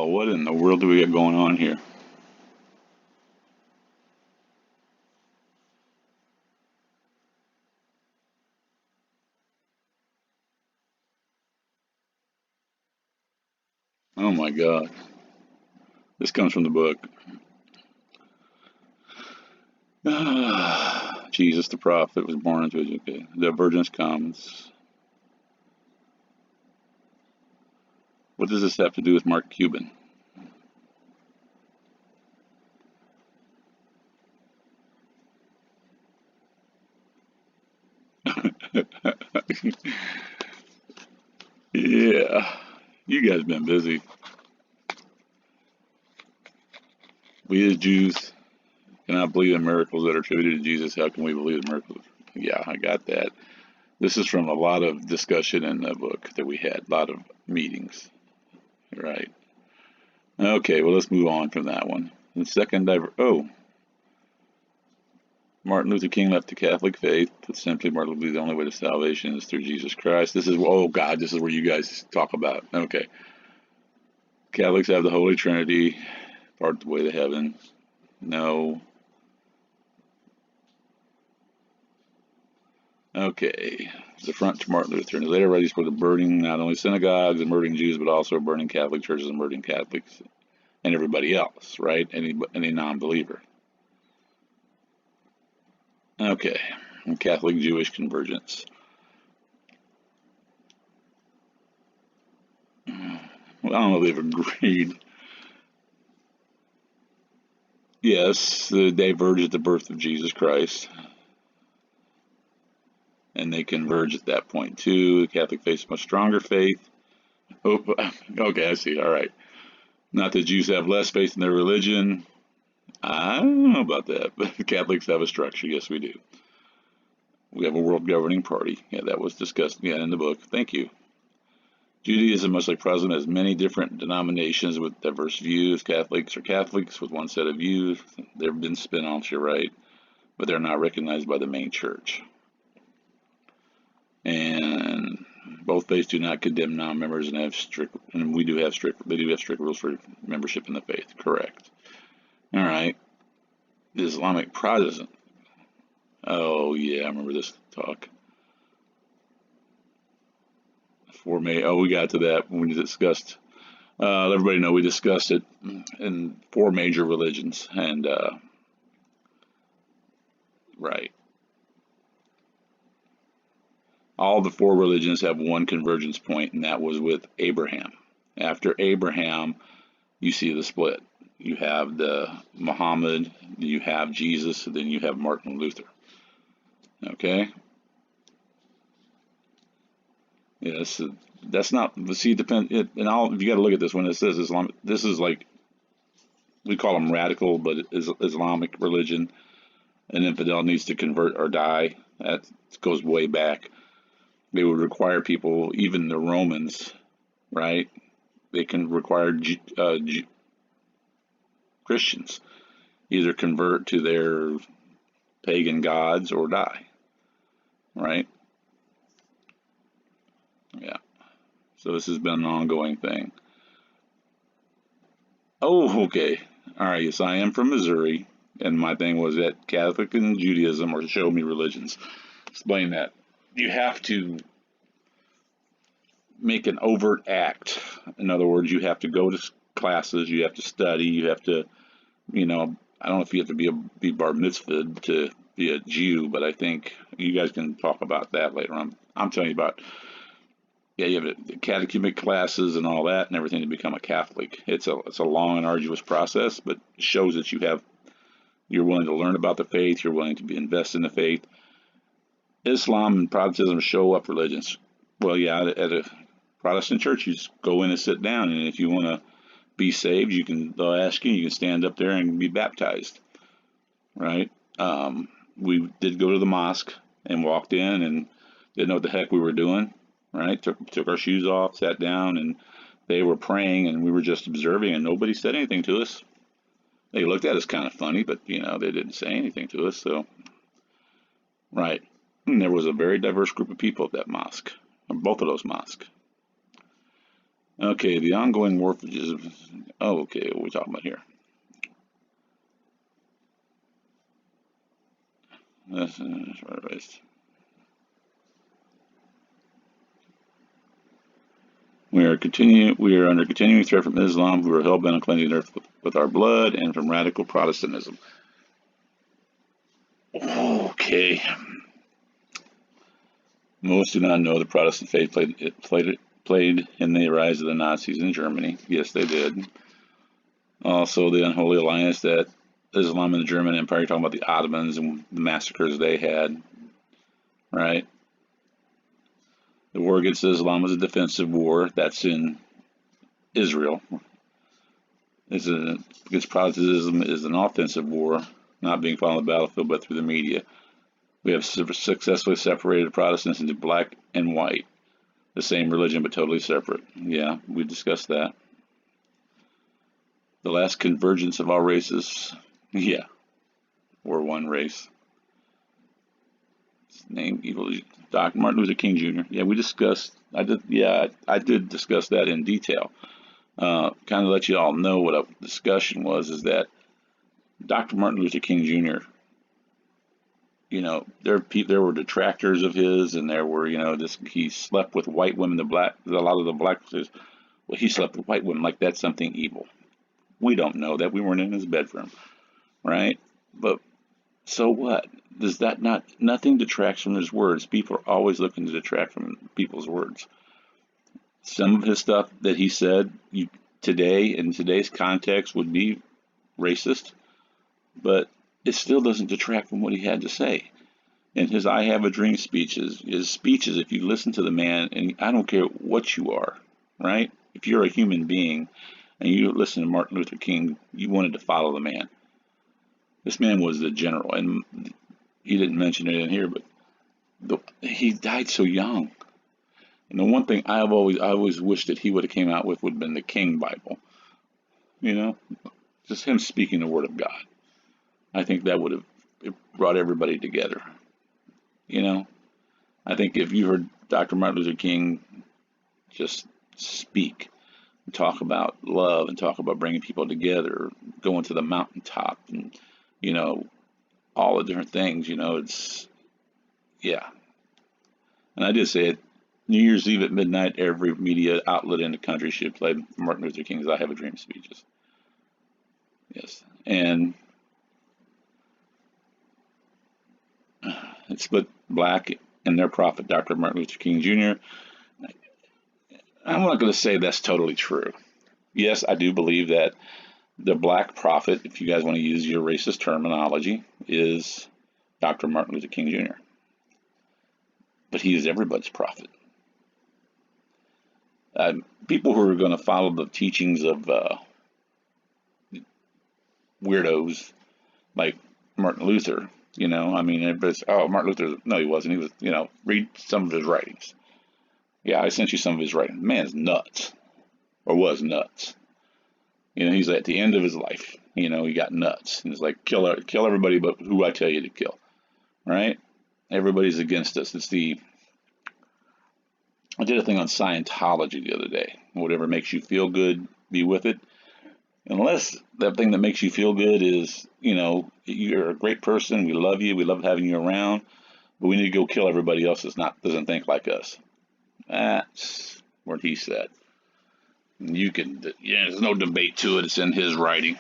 what in the world do we got going on here? Oh my God. This comes from the book. Jesus the prophet was born into it. Okay. The virgins comes. What does this have to do with Mark Cuban? Yeah, you guys been busy. We as Jews cannot believe in miracles that are attributed to Jesus. How can we believe in miracles? Yeah, I got that. This is from a lot of discussion in the book that we had, a lot of meetings. Right. Okay, well, let's move on from that one. The second Martin Luther King left the Catholic faith. Put simply, Martin Luther, the only way to salvation is through Jesus Christ. This is, oh God, this is where you guys talk about. Okay. Catholics have the Holy Trinity, part the way to heaven. No. Okay. The front to Martin Luther. And the later writings were the burning not only synagogues and murdering Jews, but also burning Catholic churches and murdering Catholics and everybody else, right? Any non-believer. Okay. And Catholic Jewish convergence. Well, I don't know if they've agreed. Yes, they diverge at the birth of Jesus Christ. And they converge at that point too. The Catholic faith is a much stronger faith. Oh, okay, I see. All right. Not that Jews have less faith in their religion. I don't know about that, but the Catholics have a structure. Yes, we do. We have a world governing party. Yeah, that was discussed again in the book. Thank you. Judaism, much like Protestant, has many different denominations with diverse views. Catholics are Catholics with one set of views. There have been spin-offs, you're right, but they're not recognized by the main church. And both faiths do not condemn non-members and have strict, and they do have strict rules for membership in the faith. Correct. All right. The Islamic Protestant. Oh yeah, I remember this talk. We got to that when we discussed. Let everybody know we discussed it in 4 major religions, and right, all the 4 religions have one convergence point, and that was with Abraham. After Abraham, you see the split. You have the Muhammad, you have Jesus, then you have Martin Luther. Okay. Yes, that's not. See, depend. And all you got to look at this when it says Islam. This is like we call them radical, but Islamic religion. An infidel needs to convert or die. That goes way back. They would require people, even the Romans, right? They can require Christians either convert to their pagan gods or die, right? Yeah. So this has been an ongoing thing. Oh, okay. All right. Yes, I am from Missouri, and my thing was that Catholic and Judaism are show me religions. Explain that. You have to make an overt act. In other words, you have to go to classes, you have to study, you have to, I don't know if you have to be bar mitzvahed to be a Jew, but I think you guys can talk about that later on. I'm telling you about, yeah, you have the catechemic classes and all that and everything to become a Catholic. It's a long and arduous process, but it shows that you're willing to learn about the faith, you're willing to be invested in the faith. Islam and Protestantism show up religions. Well, yeah, at a Protestant church, you just go in and sit down, and if you want to be saved, they'll ask you, you can stand up there and be baptized, right? We did go to the mosque and walked in and didn't know what the heck we were doing, right? Took our shoes off, sat down, and they were praying, and we were just observing, and nobody said anything to us. They looked at us kind of funny, but, they didn't say anything to us, so, right. And there was a very diverse group of people at that mosque, both of those mosques. Okay, the ongoing war. Oh, okay, what are we talking about here? We are under continuing threat from Islam, who are hell bent on cleansing the earth with our blood, and from radical Protestantism. Okay. Most do not know the Protestant faith played in the rise of the Nazis in Germany. Yes, they did. Also, the unholy alliance that Islam and the German Empire, talking about the Ottomans and the massacres they had, right? The war against Islam was a defensive war. That's in Israel. Against Protestantism is an offensive war, not being fought on the battlefield but through the media. We have successfully separated Protestants into black and white, the same religion but totally separate. Yeah, we discussed that. The last convergence of all races. Yeah, we're one race. Name evil. Dr. Martin Luther King Jr. Yeah, we discussed. I did. Yeah, I did discuss that in detail. Kind of let you all know what a discussion was. Is that Dr. Martin Luther King Jr. There were detractors of his, and there were he slept with white women. A lot of the black says, well, he slept with white women, like that's something evil. We don't know that. We weren't in his bedroom, right? But so what? Does that nothing detracts from his words? People are always looking to detract from people's words. Some of his stuff that he said today, in today's context, would be racist, but it still doesn't detract from what he had to say. And his I Have a Dream speeches, if you listen to the man, and I don't care what you are, right? If you're a human being and you listen to Martin Luther King, you wanted to follow the man. This man was the general, and he didn't mention it in here, but he died so young. And the one thing I always wished that he would have came out with would have been the King Bible. Just him speaking the Word of God. I think that would have brought everybody together. I think if you heard Dr. Martin Luther King just speak, and talk about love, and talk about bringing people together, going to the mountaintop, and all the different things, yeah. And I did say it, New Year's Eve at midnight, every media outlet in the country should play Martin Luther King's I Have a Dream speeches. Yes. And it split black and their prophet, Dr. Martin Luther King Jr. I'm not going to say that's totally true. Yes, I do believe that the black prophet, if you guys want to use your racist terminology, is Dr. Martin Luther King Jr. But he is everybody's prophet. People who are going to follow the teachings of weirdos like Martin Luther, everybody's, oh, Martin Luther, no, he wasn't. He was, read some of his writings. Yeah, I sent you some of his writings. The man's nuts, or was nuts. He's at the end of his life. He got nuts. And it's like, kill everybody but who I tell you to kill, right? Everybody's against us. I did a thing on Scientology the other day. Whatever makes you feel good, be with it. Unless that thing that makes you feel good is, you're a great person, we love you, we love having you around, but we need to go kill everybody else that doesn't think like us. That's what he said. There's no debate to it. It's in his writing.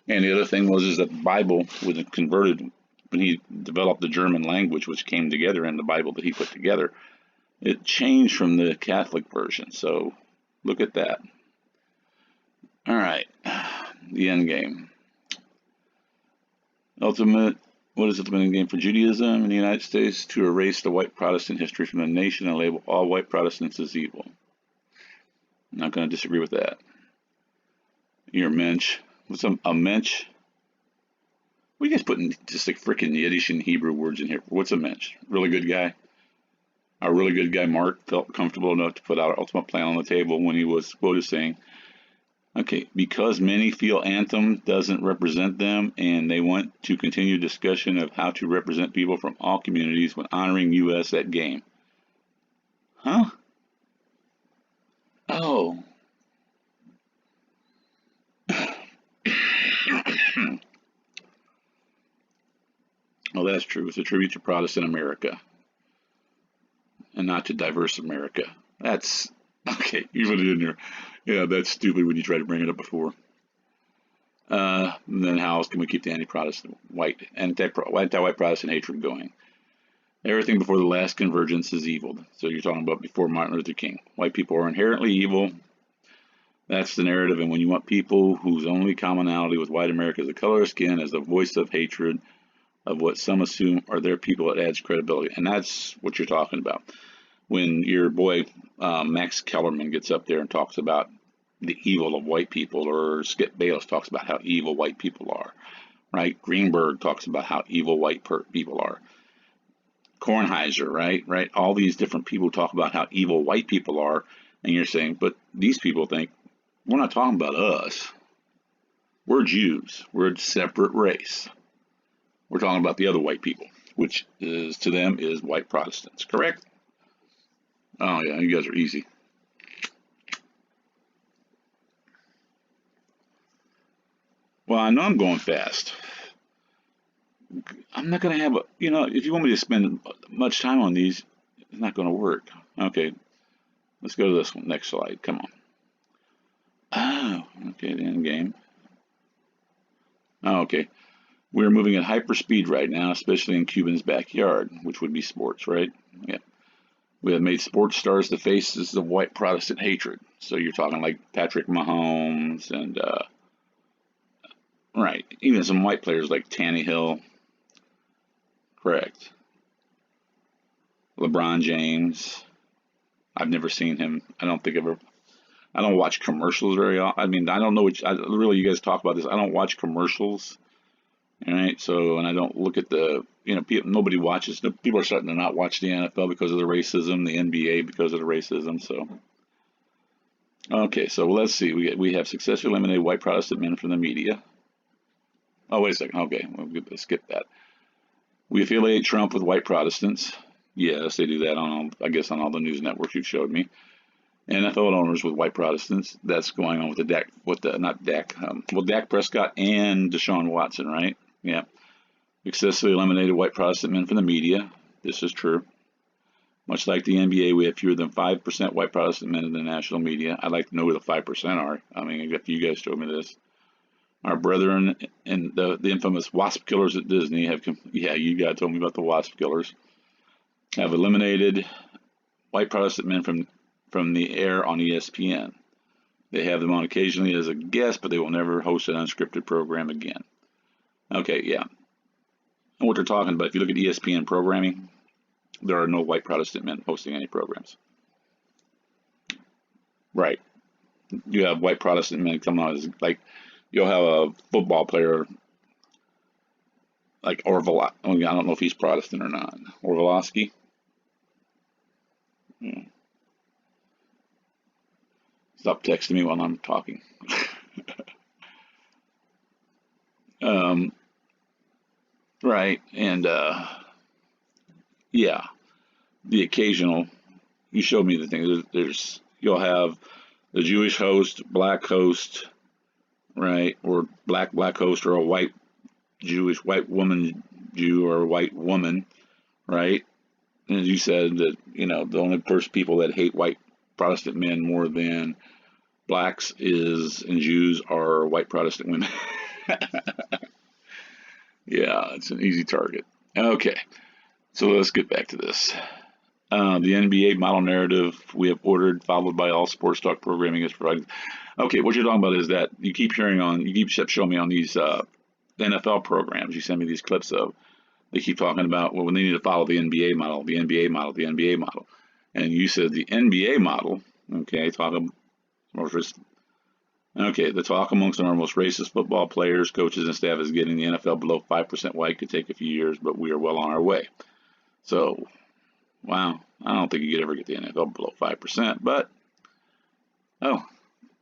And the other thing is that the Bible was converted when he developed the German language, which came together in the Bible that he put together. It changed from the Catholic version. So look at that. All right, the end game. What is the ultimate end game for Judaism in the United States? To erase the white Protestant history from the nation and label all white Protestants as evil. I'm not going to disagree with that. You're a mensch. What's a mensch? What are you guys putting just like freaking Yiddish and Hebrew words in here? What's a mensch? Really good guy? Our really good guy Mark felt comfortable enough to put our ultimate plan on the table when he was quoted saying, okay, because many feel Anthem doesn't represent them and they want to continue discussion of how to represent people from all communities when honoring U.S. at game. Huh? Oh, Oh, that's true. It's a tribute to Protestant America and not to diverse America. That's okay. You put it in there. Yeah, that's stupid when you try to bring it up before. And then how else can we keep the anti-Protestant anti-white Protestant hatred going? Everything before the last convergence is evil. So you're talking about before Martin Luther King. White people are inherently evil. That's the narrative. And when you want people whose only commonality with white America is the color of skin, as the voice of hatred of what some assume are their people, it adds credibility. And that's what you're talking about. When your boy Max Kellerman gets up there and talks about the evil of white people, or Skip Bayless talks about how evil white people are, right? Greenberg talks about how evil white people are. Kornheiser, right? All these different people talk about how evil white people are, and you're saying, but these people think, we're not talking about us. We're Jews. We're a separate race. We're talking about the other white people, which is to them is white Protestants, correct? Oh yeah, you guys are easy. Well, I know I'm going fast. I'm not going to have a, if you want me to spend much time on these, it's not going to work. Okay, let's go to this one. Next slide. Come on. Oh, okay, the end game. Oh, okay. We're moving at hyperspeed right now, especially in Cuban's backyard, which would be sports, right? Yeah. We have made sports stars the faces of white Protestant hatred. So you're talking like Patrick Mahomes and, right, even some white players like Tannehill. Correct. LeBron James. I've never seen him. I don't watch commercials very often. I mean, I don't know really, you guys talk about this. I don't watch commercials. All right. So, and I don't look at nobody watches. People are starting to not watch the NFL because of the racism, the NBA because of the racism. So, okay. So let's see. We have successfully eliminated white Protestant men from the media. Oh, wait a second. Okay. We'll skip that. We affiliate Trump with white Protestants. Yes, they do that on all the news networks you showed me. NFL owners with white Protestants. That's going on with Dak Prescott and Deshaun Watson, right? Yeah. Successfully eliminated white Protestant men from the media. This is true. Much like the NBA, we have fewer than 5% white Protestant men in the national media. I'd like to know who the 5% are. I mean, if you guys told me this. Our brethren and the infamous wasp killers at Disney you guys told me about the wasp killers, have eliminated white Protestant men from the air on ESPN. They have them on occasionally as a guest, but they will never host an unscripted program again. Okay, yeah. And what they're talking about, if you look at ESPN programming, there are no white Protestant men hosting any programs. Right. You have white Protestant men coming on as, like, you'll have a football player like Orval. I don't know if he's Protestant or not. Orvalowski. Yeah. Stop texting me while I'm talking. Right, and yeah, the occasional. You showed me the thing. You'll have the Jewish host, black host, right, or black host, or a white woman Jew, or a white woman, right? And as you said, that the only people that hate white Protestant men more than blacks and Jews are white Protestant women. Yeah, it's an easy target. Okay, so let's get back to this. The NBA model narrative we have ordered, followed by all sports talk programming is provided. Okay, what you're talking about is that you keep showing me on these NFL programs. You send me these clips of. They keep talking about, well, when they need to follow the NBA model, the NBA model, the NBA model. And you said the NBA model, okay, the talk amongst our most racist football players, coaches, and staff is getting the NFL below 5% white. Could take a few years, but we are well on our way. So, wow, I don't think you could ever get the NFL below 5%, but,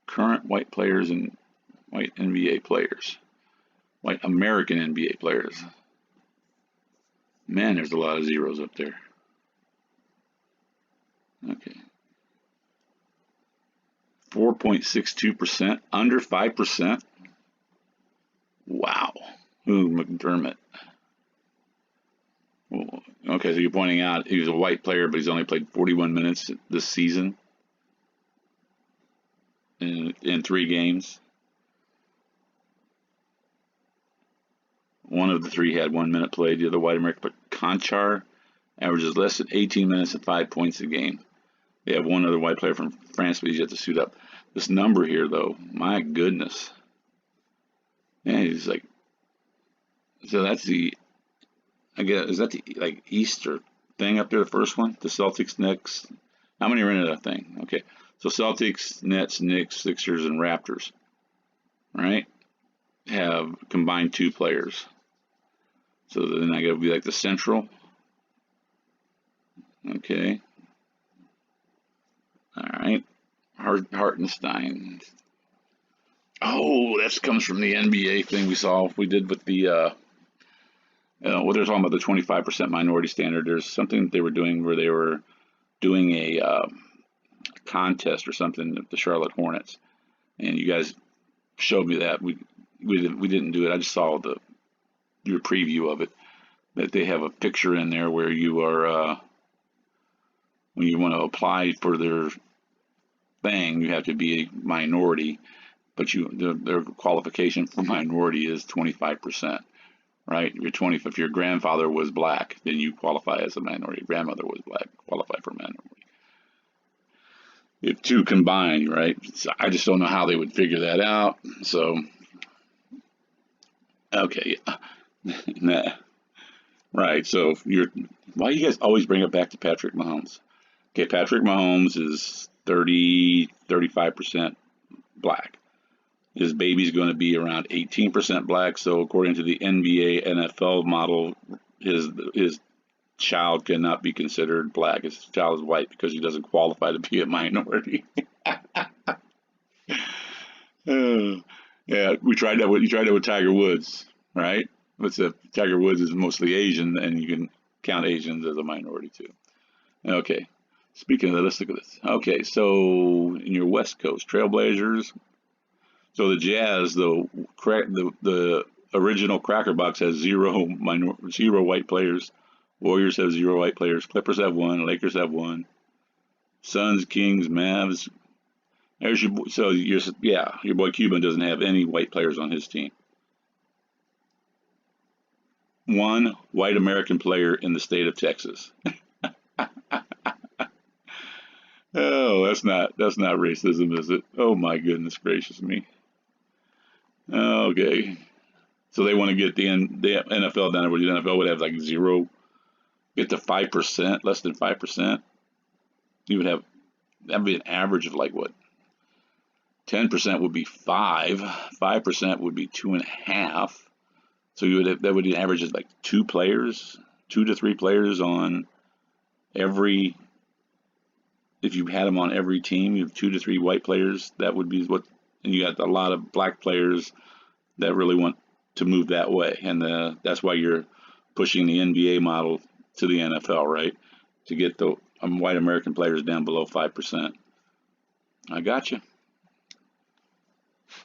current white players and white NBA players, white American NBA players. Man, there's a lot of zeros up there. Okay. 4.62%, under 5%. Wow. Ooh, McDermott. Well, okay, so you're pointing out he was a white player, but he's only played 41 minutes this season in 3 games. One of the three had 1 minute played. The other white American, but Conchar averages less than 18 minutes and 5 points a game. They have one other white player from France, but he's yet to suit up. This number here, though, my goodness. Yeah, he's like, so that's the, I guess, is that the like Easter thing up there, the first one? The Celtics, Knicks. How many are in that thing? Okay, so Celtics, Nets, Knicks, Sixers, and Raptors, right? Have combined 2 players. So then I got to be like the Central. Okay. All right. Hartenstein. Oh, that comes from the NBA thing we did with the well, they're talking about the 25% minority standard. There's something that they were doing where they were doing a contest or something at the Charlotte Hornets, and you guys showed me that. We didn't do it. I just saw your preview of it. That they have a picture in there where you are when you want to apply for their thing, you have to be a minority, but their qualification for minority is 25%. Right? If your grandfather was black, then you qualify as a minority. Your grandmother was black, qualify for minority. If 2 combined, right? So I just don't know how they would figure that out. So, okay, nah, right. So why you guys always bring it back to Patrick Mahomes? Okay, Patrick Mahomes is 35% black. His baby's going to be around 18% black. So according to the NBA NFL model, his child cannot be considered black. His child is white because he doesn't qualify to be a minority. Yeah, we tried that. You tried that with Tiger Woods, right? Tiger Woods is mostly Asian, and you can count Asians as a minority too. Okay. Speaking of that, let's look at this. Okay, so in your West Coast Trailblazers, so the Jazz, the original Cracker Box has zero white players. Warriors have 0 white players. Clippers have 1. Lakers have 1. Suns, Kings, Mavs. There's your boy Cuban doesn't have any white players on his team. 1 white American player in the state of Texas. Oh, that's not racism, is it? Oh my goodness gracious me. Okay, so they want to get the NFL down where the NFL would have like 0, get to 5%, less than 5%. You would have that'd be an average of like what? 10% would be 5. 5% would be 2.5. So that would be an average of like 2 to 3 players on every. If you had them on every team, you have 2 to 3 white players. That would be what, and you got a lot of black players that really want to move that way, and that's why you're pushing the NBA model to the NFL, right? To get the white American players down below 5%. I got you.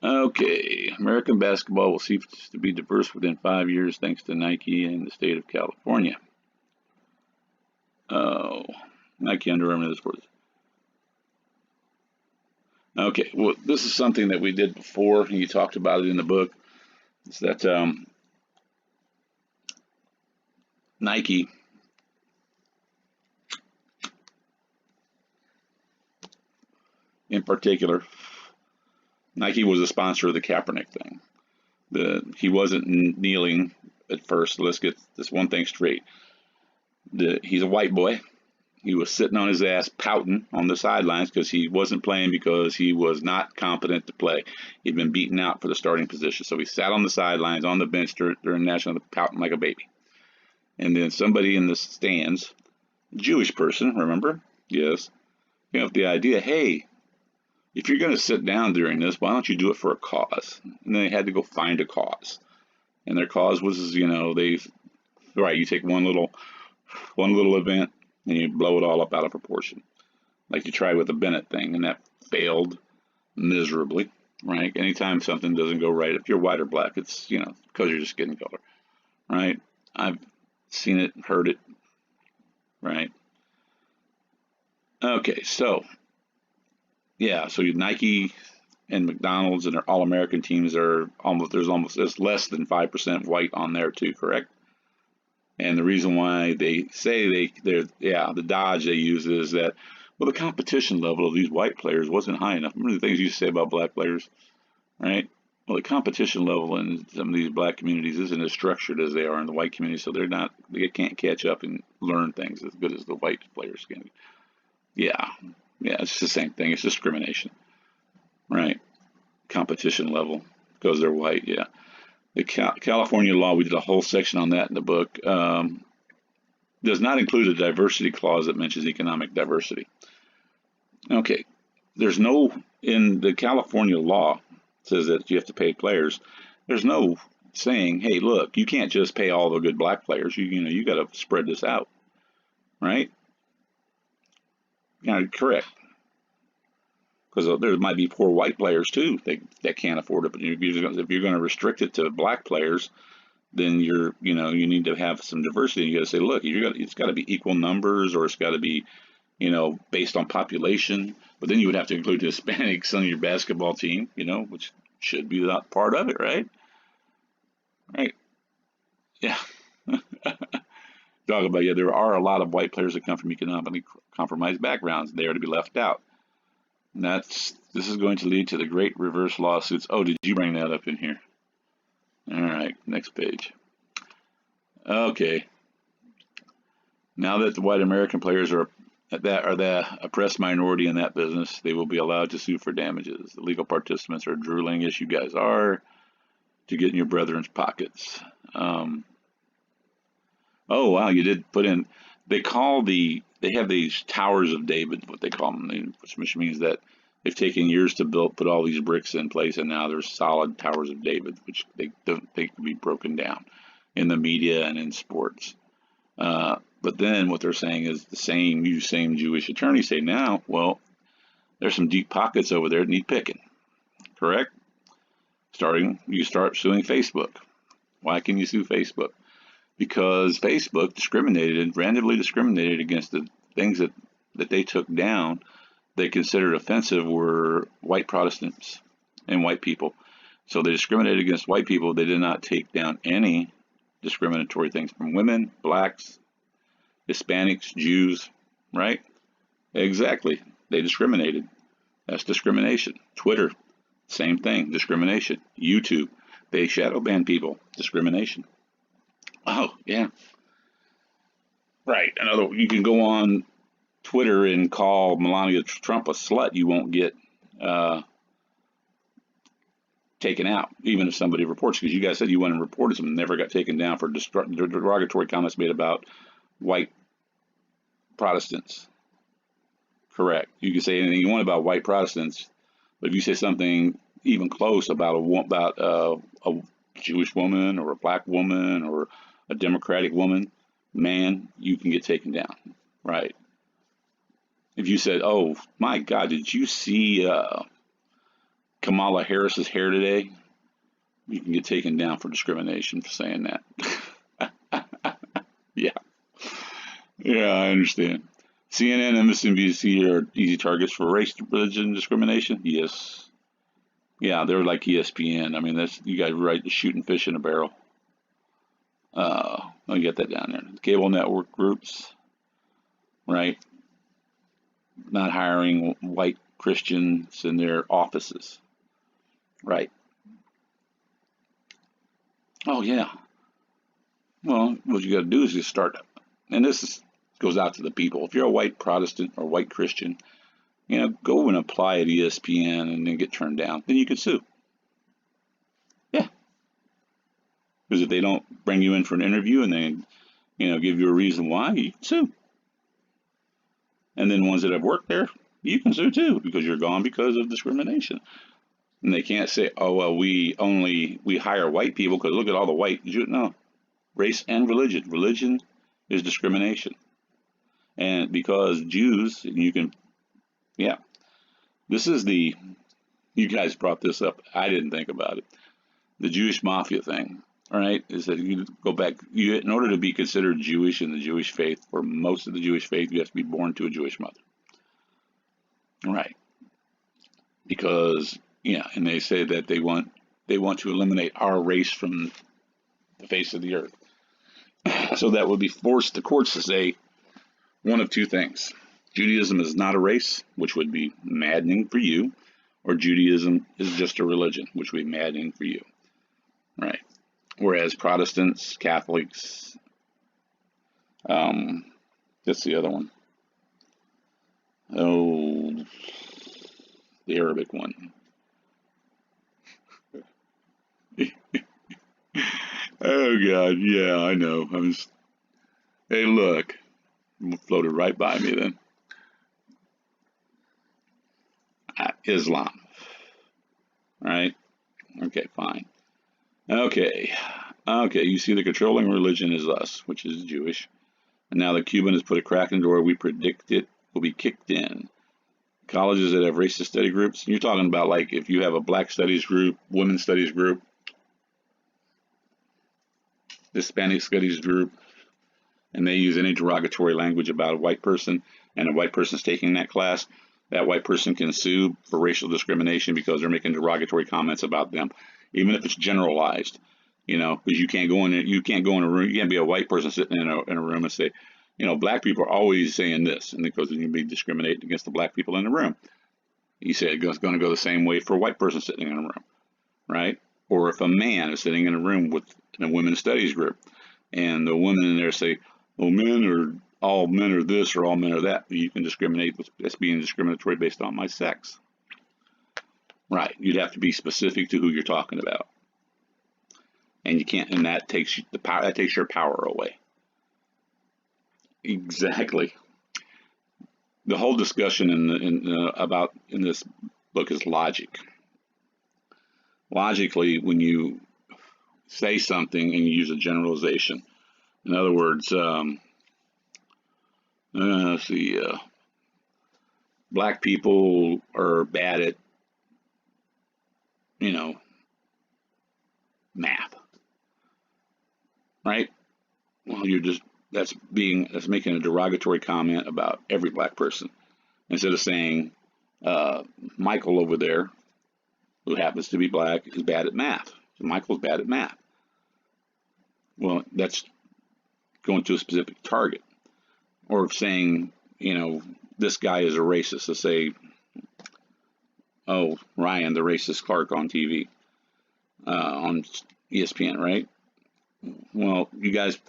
Okay, American basketball will cease to be diverse within 5 years thanks to Nike and the state of California. Oh, Nike Under Armour this sports. Okay, well, this is something that we did before, and you talked about it in the book. It's that Nike in particular, Nike was a sponsor of the Kaepernick thing. He wasn't kneeling at first. Let's get this one thing straight. He's a white boy. He was sitting on his ass pouting on the sidelines because he wasn't playing because he was not competent to play. He'd been beaten out for the starting position. So he sat on the sidelines on the bench during national pouting like a baby. And then somebody in the stands, Jewish person, remember? Yes. Came up with the idea, hey, if you're going to sit down during this, why don't you do it for a cause? And they had to go find a cause. And their cause was, you take one little event and you blow it all up out of proportion. Like you tried with the Bennett thing, and that failed miserably, right? Anytime something doesn't go right, if you're white or black, it's, because you're just getting color, right? I've seen it, heard it, right? Okay, so yeah, so Nike and McDonald's and their All-American teams are there's less than 5% white on there too, correct? And the reason why they say the dodge they use is that, well, the competition level of these white players wasn't high enough. Remember the things you used to say about black players, right? Well, the competition level in some of these black communities isn't as structured as they are in the white community, so they can't catch up and learn things as good as the white players can. Yeah, yeah, it's the same thing. It's discrimination, right? Competition level because they're white. Yeah, the California law. We did a whole section on that in the book. Does not include a diversity clause that mentions economic diversity. Okay, there's no in the California law says that you have to pay players. There's no saying, hey, look, you can't just pay all the good black players. You got to spread this out, right? Correct. Because there might be poor white players too that can't afford it. But if you're going to restrict it to black players, then you need to have some diversity. You got to say, look, it's got to be equal numbers, or it's got to be, based on population. But then you would have to include the Hispanics on your basketball team, which should be that part of it, right? Right. Yeah. Talk about, there are a lot of white players that come from economically compromised backgrounds. They are to be left out. And this is going to lead to the great reverse lawsuits. Oh, did you bring that up in here? All right, next page. Okay. Now that the white American players are the oppressed minority in that business, they will be allowed to sue for damages. The legal participants are drooling, as you guys are, to get in your brethren's pockets. Oh, wow, you did put in, they have these towers of David, what they call them, which means that they've taken years to put all these bricks in place, and now there's solid towers of David, which they can be broken down in the media and in sports. But then what they're saying is the same Jewish attorneys say now, well, there's some deep pockets over there that need picking, correct? You start suing Facebook. Why can you sue Facebook? Because Facebook randomly discriminated against the things that they took down they considered offensive were white Protestants and white people. So they discriminated against white people. They did not take down any discriminatory things from women, blacks, Hispanics, Jews, right? Exactly. They discriminated. That's discrimination. Twitter, same thing, discrimination. YouTube, they shadow ban people, discrimination. Oh, yeah. Right. You can go on Twitter and call Melania Trump a slut. You won't get taken out, even if somebody reports, because you guys said you went and reported some, never got taken down for derogatory comments made about white Protestants. Correct. You can say anything you want about white Protestants, but if you say something even close about a Jewish woman or a black woman or a Democratic woman, man, you can get taken down. Right. If you said, "Oh my God, did you see Kamala Harris's hair today?" You can get taken down for discrimination for saying that. Yeah. Yeah, I understand. CNN, MSNBC are easy targets for race, religion discrimination. Yes. Yeah, they're like ESPN. I mean, that's, you guys right, shooting fish in a barrel. I'll get that down there. Cable network groups, right? Not hiring white Christians in their offices, right? Oh, yeah. Well, what you got to do is just start, and goes out to the people. If you're a white Protestant or white Christian, go and apply at ESPN and then get turned down. Then you can sue. Yeah. Because if they don't bring you in for an interview and then, give you a reason why, you can sue. And then ones that have worked there, you can sue too, because you're gone because of discrimination. And they can't say, oh, well, we hire white people because look at all the white Jews. No, race and religion. Religion is discrimination. And because Jews, yeah, you guys brought this up. I didn't think about it. The Jewish mafia thing. All right, is that you go back. You, in order to be considered Jewish in the Jewish faith, for most of the Jewish faith, you have to be born to a Jewish mother. All right, because yeah, and they say that they want to eliminate our race from the face of the earth. So that would be forced the courts to say one of two things: Judaism is not a race, which would be maddening for you, or Judaism is just a religion, which would be maddening for you. Right. Whereas Protestants, Catholics, um, that's the other one. Oh, the Arabic one. Oh God, yeah, I know. Hey, look, floated right by me then. Islam, right? Okay, fine. Okay, okay. You see, the controlling religion is us, which is Jewish. And now the Cuban has put a crack in the door. We predict it will be kicked in. Colleges that have racist study groups. You're talking about like if you have a black studies group, women's studies group, Hispanic studies group, and they use any derogatory language about a white person, and a white person's taking that class, that white person can sue for racial discrimination because they're making derogatory comments about them, even if it's generalized. Because you can't go in a room, you can't be a white person sitting in a room and say, black people are always saying this, and because you can be discriminating against the black people in the room. You say it's going to go the same way for a white person sitting in a room, right? Or if a man is sitting in a room in a women's studies group, and the women in there say, well, all men are this or all men are that. You can discriminate. That's being discriminatory based on my sex. Right. You'd have to be specific to who you're talking about. And you can't, and that takes the power, that takes your power away. Exactly. The whole discussion in this book is logic. Logically, when you say something and you use a generalization, in other words, let's see, black people are bad at, math, right? Well, that's making a derogatory comment about every black person instead of saying Michael over there, who happens to be black, is bad at math. So Michael's bad at math. Well, that's going to a specific target. Or saying, this guy is a racist. To say, oh, Ryan, the racist Clark on TV, on ESPN, right? Well, you guys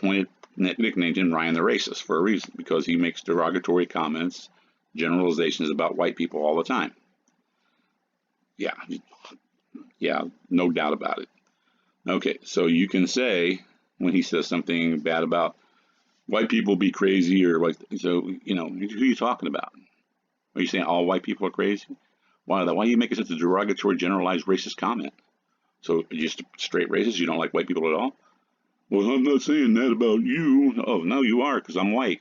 nicknamed him Ryan the racist for a reason, because he makes derogatory comments, generalizations about white people all the time. Yeah, no doubt about it. Okay, so you can say when he says something bad about white people be crazy, or like, so who are you talking about? Are you saying all white people are crazy? Why are you making such a derogatory, generalized racist comment? So you're just straight racist? You don't like white people at all? Well, I'm not saying that about you. Oh, no, you are, because I'm white,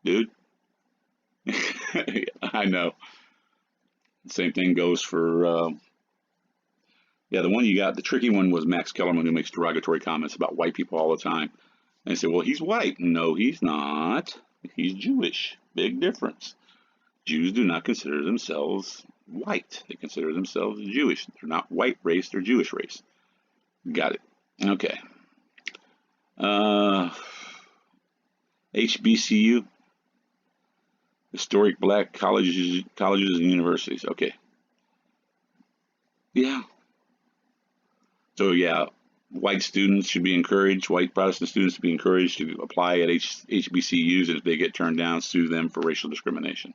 dude. I know. Same thing goes for, the one you got, the tricky one was Max Kellerman, who makes derogatory comments about white people all the time. And they say, well, he's white. No, he's not. He's Jewish. Big difference. Jews do not consider themselves white. They consider themselves Jewish. They're not white race, they're Jewish race. Got it. Okay. HBCU, historic black colleges and universities. Okay. Yeah. So yeah, white students should be encouraged, white Protestant students to be encouraged to apply at HBCUs, and if they get turned down, sue them for racial discrimination.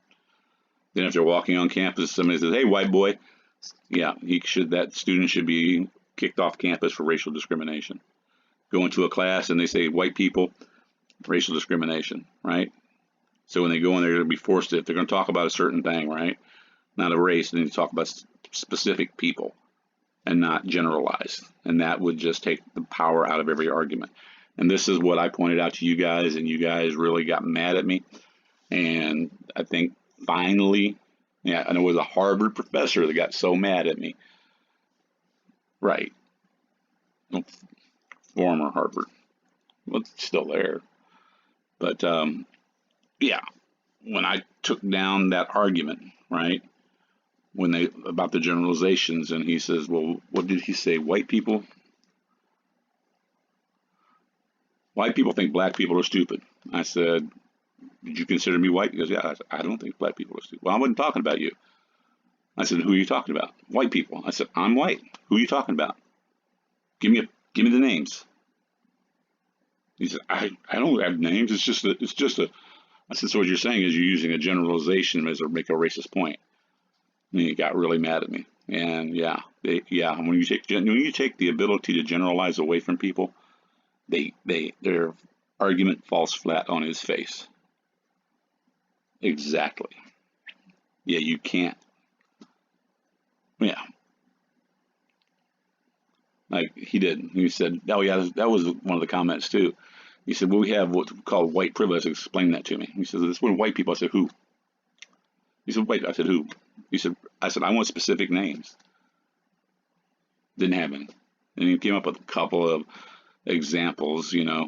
Then if they're walking on campus, somebody says, hey, white boy, yeah, that student should be kicked off campus for racial discrimination. Go into a class and they say white people, racial discrimination, right? So when they go in there, they're going to be forced to, if they're going to talk about a certain thing, right? Not a race, they need to talk about specific people and not generalize. And that would just take the power out of every argument. And this is what I pointed out to you guys, and you guys really got mad at me. And I think finally, yeah, and it was a Harvard professor that got so mad at me. Right. former Harvard. Well, it's still there. But yeah, when I took down that argument, right, when they about the generalizations, and he says, well, what did he say? White people think black people are stupid. I said, did you consider me white? He goes, yeah. I said, I don't think black people are stupid. Well, I wasn't talking about you. I said, who are you talking about? White people. I said, I'm white. Who are you talking about? Give me the names. He said, I don't have names. It's just a. I said, so what you're saying is you're using a generalization as to make a racist point. And he got really mad at me. And yeah, when you take the ability to generalize away from people, their argument falls flat on his face. Exactly. Yeah, you can't. Yeah. Like he did. He said, oh yeah, that was one of the comments too. He said, well, we have what's called white privilege. Explain that to me. He said, this when white people. I said, who? He said, wait. I said, who? He said, I want specific names. Didn't have any. And he came up with a couple of examples, Yeah,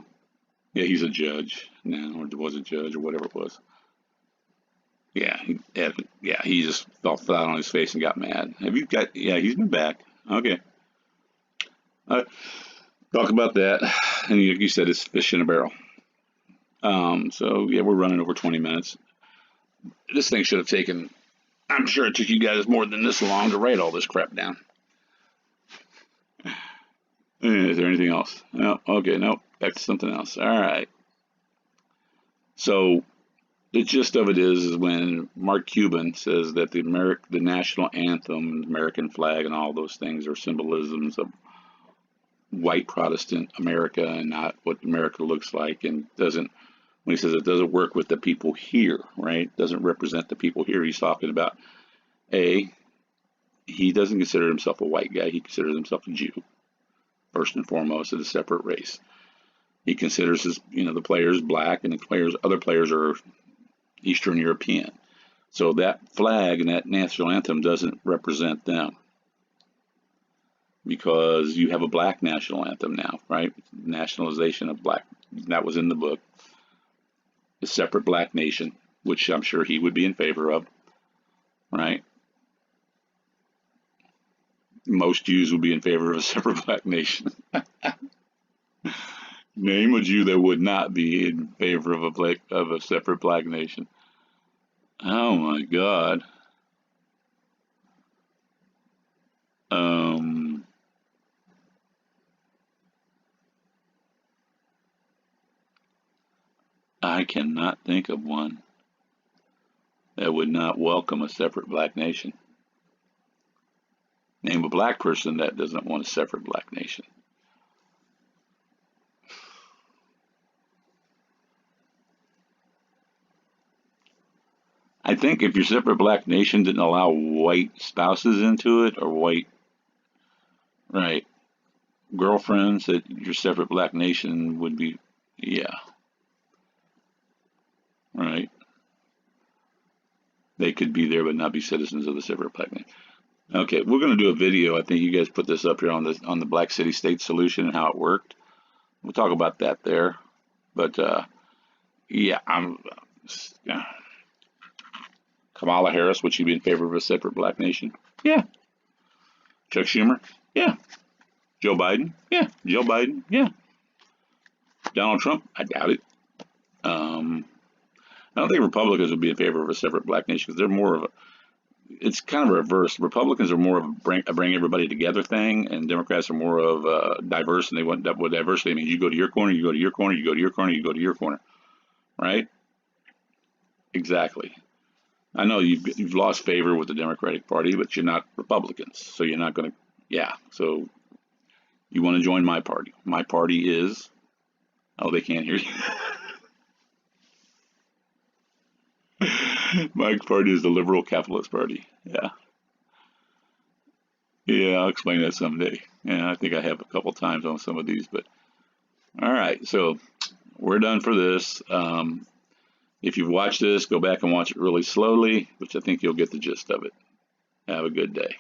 he's a judge now, or was a judge, or whatever it was. Yeah, he just fell flat on his face and got mad. Yeah, he's been back. Okay. Talk about that. And you said it's fish in a barrel. So yeah, we're running over 20 minutes. This thing should have taken, I'm sure it took you guys more than this long to write all this crap down. Is there anything else? No. Okay, no. Back to something else. All right. So the gist of it is when Mark Cuban says that the national anthem, American flag, and all those things are symbolisms of white Protestant America and not what America looks like, and when he says it doesn't work with the people here, right? Doesn't represent the people here. He's talking about he doesn't consider himself a white guy. He considers himself a Jew, first and foremost, as a separate race. He considers the players black, and other players are Eastern European. So that flag and that national anthem doesn't represent them, because you have a black national anthem now, right? Nationalization of black. That was in the book. A separate black nation, which I'm sure he would be in favor of, right? Most Jews would be in favor of a separate black nation. Name a Jew that would not be in favor of a separate black nation. Oh my God. I cannot think of one that would not welcome a separate black nation. Name a black person that doesn't want a separate black nation. I think if your separate black nation didn't allow white spouses into it, or white, right, girlfriends, that your separate black nation would be, yeah, right. They could be there but not be citizens of the separate black nation. Okay, we're going to do a video. I think you guys put this up here on the Black City State Solution and how it worked. We'll talk about that there. But yeah, Kamala Harris, would she be in favor of a separate black nation? Yeah. Chuck Schumer? Yeah. Joe Biden? Yeah. Joe Biden? Yeah. Donald Trump? I doubt it. I don't think Republicans would be in favor of a separate black nation, because they're more of it's kind of reverse. Republicans are more of a bring everybody together thing, and Democrats are more of diverse, and they want what diversity means. You go to your corner, you go to your corner, you go to your corner, you go to your corner, right? Exactly. I know you've lost favor with the Democratic Party, but you're not Republicans, so you're not going to. Yeah. So you want to join my party? My party is. Oh, they can't hear you. My party is the Liberal Capitalist Party. Yeah. Yeah, I'll explain that someday. Yeah, I think I have a couple times on some of these, but all right. So we're done for this. If you've watched this, go back and watch it really slowly, which I think you'll get the gist of it. Have a good day.